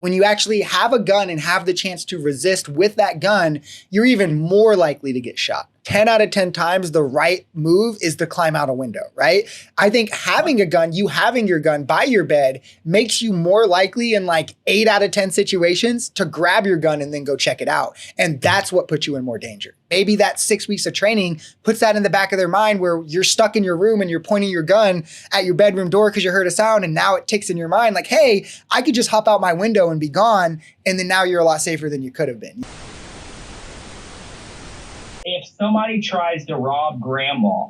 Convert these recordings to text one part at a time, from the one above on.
When you actually have a gun and have the chance to resist with that gun, you're even more likely to get shot. 10 out of 10 times, the right move is to climb out a window, right? I think having a gun, you having your gun by your bed, makes you more likely in like 8 out of 10 situations to grab your gun and then go check it out. And that's what puts you in more danger. Maybe that 6 weeks of training puts that in the back of their mind where you're stuck in your room and you're pointing your gun at your bedroom door because you heard a sound, and now it ticks in your mind like, hey, I could just hop out my window and be gone. And then now you're a lot safer than you could have been. If somebody tries to rob grandma,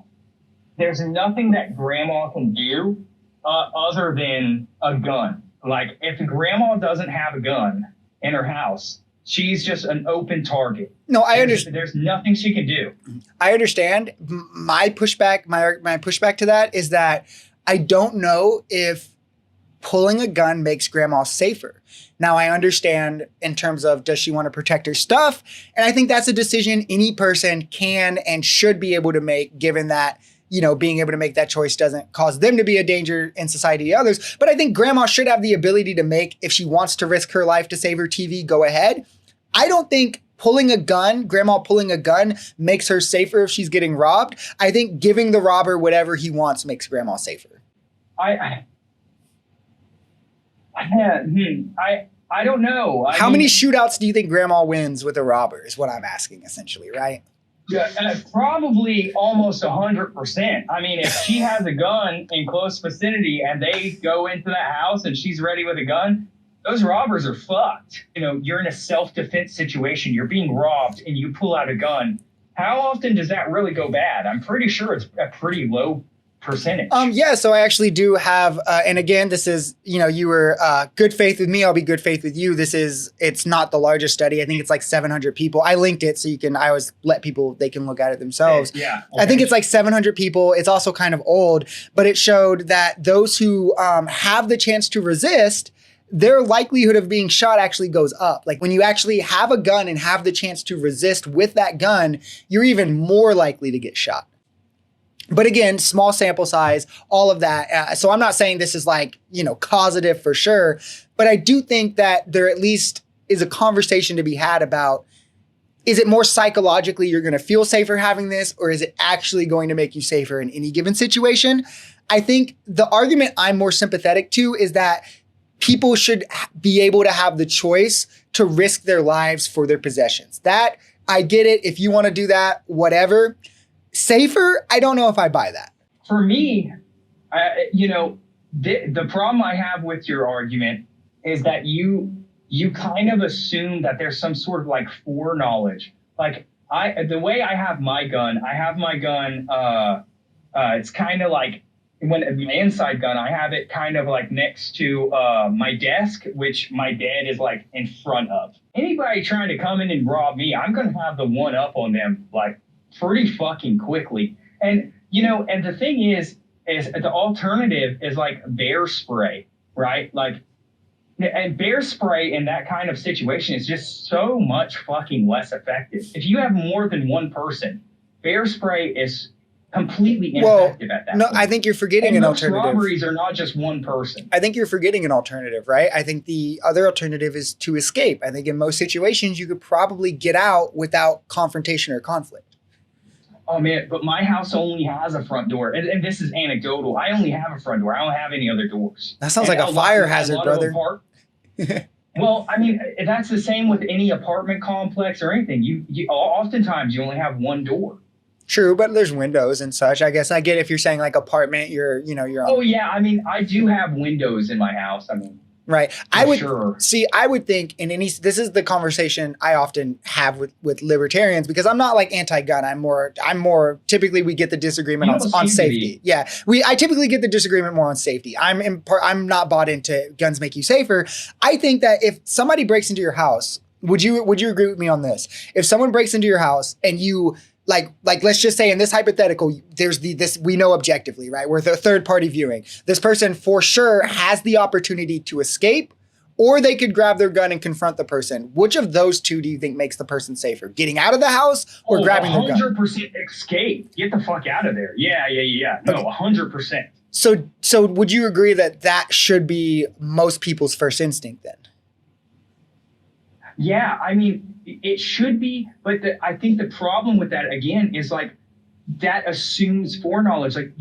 there's nothing that grandma can do other than a gun. Like, if grandma doesn't have a gun in her house, she's just an open target. No, I understand. There's nothing she can do. I understand. My pushback to that is that I don't know if pulling a gun makes grandma safer. Now, I understand in terms of, does she want to protect her stuff? And I think that's a decision any person can and should be able to make, given that, you know, being able to make that choice doesn't cause them to be a danger in society to others. But I think grandma should have the ability to make, if she wants to risk her life to save her TV, go ahead. I don't think pulling a gun, grandma pulling a gun, makes her safer if she's getting robbed. I think giving the robber whatever he wants makes grandma safer. I don't know. How many shootouts do you think grandma wins with a robber is what I'm asking, essentially, right? Yeah, probably almost 100%. I mean, if she has a gun in close vicinity and they go into that house and she's ready with a gun, those robbers are fucked. You know, you're in a self-defense situation. You're being robbed and you pull out a gun. How often does that really go bad? I'm pretty sure it's a pretty low percentage. Yeah, so I actually do have, and again, this is, you know, you were good faith with me, I'll be good faith with you. It's not the largest study. I think it's like 700 people. I linked it so I always let people, they can look at it themselves. Yeah. Okay. I think it's like 700 people. It's also kind of old, but it showed that those who have the chance to resist, their likelihood of being shot actually goes up. Like, when you actually have a gun and have the chance to resist with that gun, you're even more likely to get shot. But again, small sample size, all of that. So I'm not saying this is like, you know, causative for sure, but I do think that there at least is a conversation to be had about, is it more psychologically you're going to feel safer having this, or is it actually going to make you safer in any given situation? I think the argument I'm more sympathetic to is that people should be able to have the choice to risk their lives for their possessions. That, I get it. If you want to do that, whatever. Safer, I don't know if I buy that. For me, the problem I have with your argument is that you kind of assume that there's some sort of like foreknowledge. Like, the way I have my gun, it's kind of like, when my inside gun, I have it kind of like next to my desk, which my bed is like in front of. Anybody trying to come in and rob me, I'm going to have the one up on them like pretty fucking quickly. And, you know, and the thing is the alternative is like bear spray, right? Like, and bear spray in that kind of situation is just so much fucking less effective. If you have more than one person, bear spray is completely ineffective at that point. I think you're forgetting an alternative. Robberies are not just one person. I think you're forgetting an alternative, right? I think the other alternative is to escape. I think in most situations, you could probably get out without confrontation or conflict. Oh, man, but my house only has a front door. And this is anecdotal. I only have a front door. I don't have any other doors. That sounds like a fire hazard, brother. Well, I mean, that's the same with any apartment complex or anything. You oftentimes you only have one door. True, but there's windows and such. I guess I get if you're saying like apartment, you're on. Oh, yeah. I mean, I do have windows in my house. I mean. Right. I would think this is the conversation I often have with libertarians, because I'm not like anti-gun. I'm more typically we get the disagreement on safety. Yeah. I typically get the disagreement more on safety. I'm not bought into guns make you safer. I think that if somebody breaks into your house, would you agree with me on this? If someone breaks into your house and you like let's just say in this hypothetical, there's this we know objectively, right? We're the third party viewing. This person for sure has the opportunity to escape, or they could grab their gun and confront the person. Which of those two do you think makes the person safer? Getting out of the house or grabbing their gun? 100% escape. Get the fuck out of there. Yeah. No, 100%. So would you agree that should be most people's first instinct then? Yeah, I mean, it should be, but I think the problem with that again is like that assumes foreknowledge. Like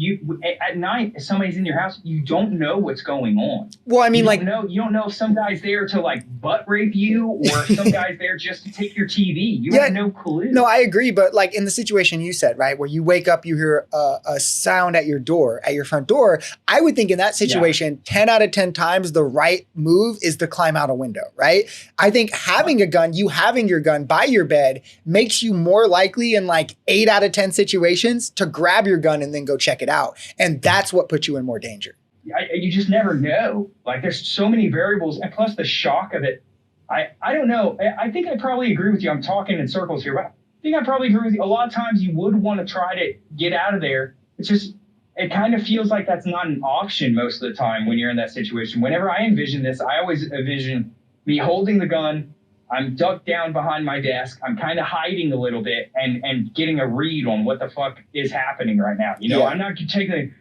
at night, if somebody's in your house, you don't know what's going on. Well, I mean, like, You don't know if some guy's there to like butt rape you or if some guy's there just to take your TV. You have no clue. No, I agree. But like in the situation you said, right, where you wake up, you hear a sound at your door, at your front door. I would think in that situation, 10 out of 10 times, the right move is to climb out a window, right? I think having a gun, you having your gun by your bed makes you more likely in like 8 out of 10 situations to grab your gun and then go check it out. And that's what puts you in more danger. You just never know. Like there's so many variables, and plus the shock of it. I don't know. I think I probably agree with you. I'm talking in circles here, but I think I probably agree with you. A lot of times you would want to try to get out of there. It's just, it kind of feels like that's not an option most of the time when you're in that situation. Whenever I envision this, I always envision me holding the gun. I'm ducked down behind my desk. I'm kind of hiding a little bit and getting a read on what the fuck is happening right now. You know, I'm not taking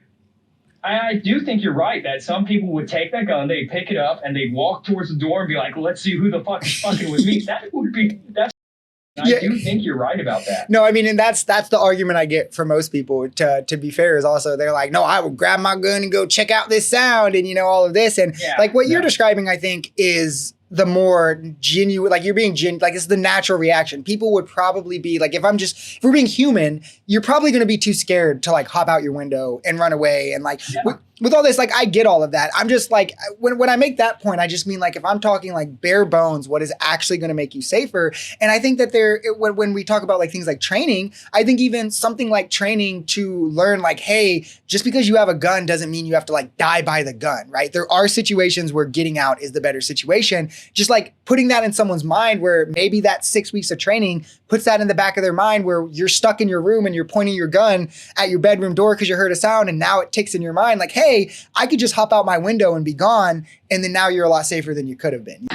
I do think you're right that some people would take that gun, they'd pick it up, and they'd walk towards the door and be like, let's see who the fuck is fucking with me. I do think you're right about that. No, I mean, and that's the argument I get from most people, to be fair, is also they're like, no, I would grab my gun and go check out this sound and, you know, all of this. And like what you're describing, I think, is the more genuine, like you're being like it's the natural reaction. People would probably be like, if we're being human, you're probably going to be too scared to like hop out your window and run away. And like with all this, like I get all of that. I'm just like, when I make that point, I just mean like, if I'm talking like bare bones, what is actually going to make you safer? And I think that when we talk about like things like training, I think even something like training to learn like, hey, just because you have a gun doesn't mean you have to like die by the gun, right? There are situations where getting out is the better situation. Just like putting that in someone's mind where maybe that 6 weeks of training puts that in the back of their mind where you're stuck in your room and you're pointing your gun at your bedroom door because you heard a sound and now it ticks in your mind like, hey, I could just hop out my window and be gone. And then now you're a lot safer than you could have been.